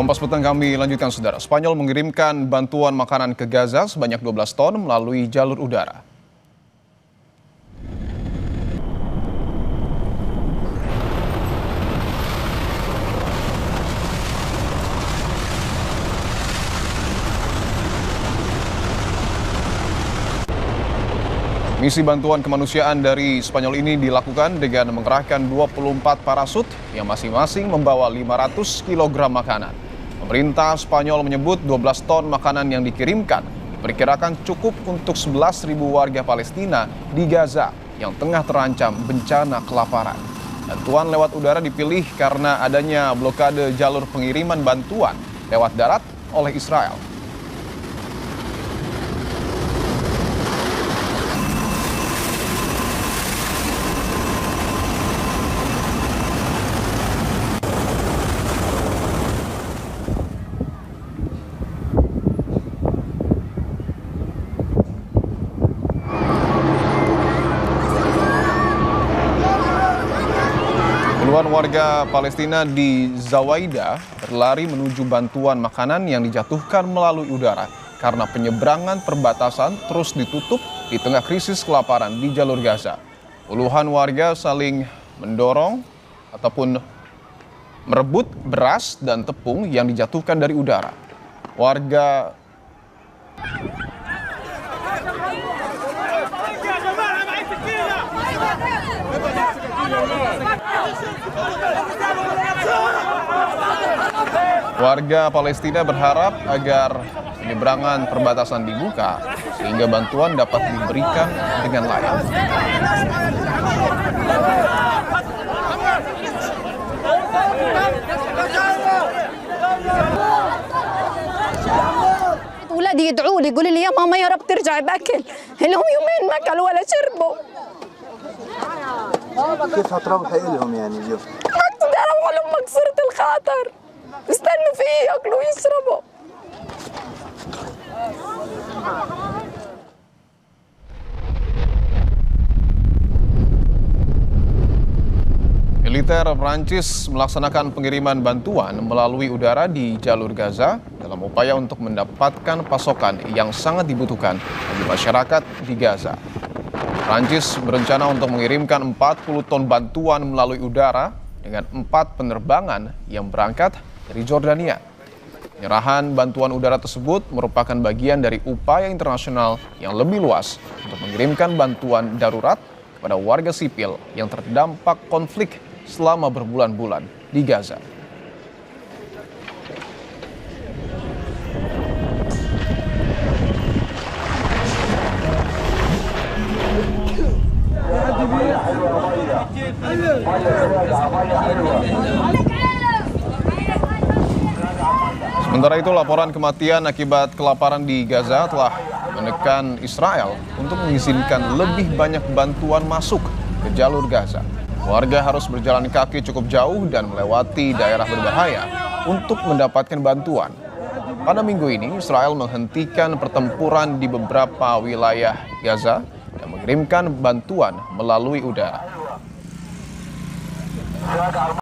Kompas Petang kami lanjutkan, saudara. Spanyol mengirimkan bantuan makanan ke Gaza sebanyak 12 ton melalui jalur udara. Misi bantuan kemanusiaan dari Spanyol ini dilakukan dengan mengerahkan 24 parasut yang masing-masing membawa 500 kg makanan. Pemerintah Spanyol menyebut 12 ton makanan yang dikirimkan diperkirakan cukup untuk 11.000 warga Palestina di Gaza yang tengah terancam bencana kelaparan. Bantuan lewat udara dipilih karena adanya blokade jalur pengiriman bantuan lewat darat oleh Israel. Puluhan warga Palestina di Zawaida berlari menuju bantuan makanan yang dijatuhkan melalui udara karena penyeberangan perbatasan terus ditutup di tengah krisis kelaparan di jalur Gaza. Puluhan warga saling mendorong ataupun merebut beras dan tepung yang dijatuhkan dari udara. Warga Palestina berharap agar penyeberangan perbatasan dibuka sehingga bantuan dapat diberikan dengan layak. ولادي يدعوا لي يقولوا لي يا ماما يا رب ترجعي باكل، لهم يومين ما اكلوا ولا شربوا. كيف هتروحي لهم يعني اليوم؟ ما اقدر اروح لهم مكسورة الخاطر، استنوا فيه ياكلوا ويشربوا. Militer Prancis melaksanakan pengiriman bantuan melalui udara di jalur Gaza dalam upaya untuk mendapatkan pasokan yang sangat dibutuhkan bagi masyarakat di Gaza. Prancis berencana untuk mengirimkan 40 ton bantuan melalui udara dengan 4 penerbangan yang berangkat dari Jordania. Penyerahan bantuan udara tersebut merupakan bagian dari upaya internasional yang lebih luas untuk mengirimkan bantuan darurat kepada warga sipil yang terdampak konflik selama berbulan-bulan di Gaza. Sementara itu, laporan kematian akibat kelaparan di Gaza telah menekan Israel untuk mengizinkan lebih banyak bantuan masuk ke jalur Gaza. Warga harus berjalan kaki cukup jauh dan melewati daerah berbahaya untuk mendapatkan bantuan. Pada minggu ini, Israel menghentikan pertempuran di beberapa wilayah Gaza dan mengirimkan bantuan melalui udara.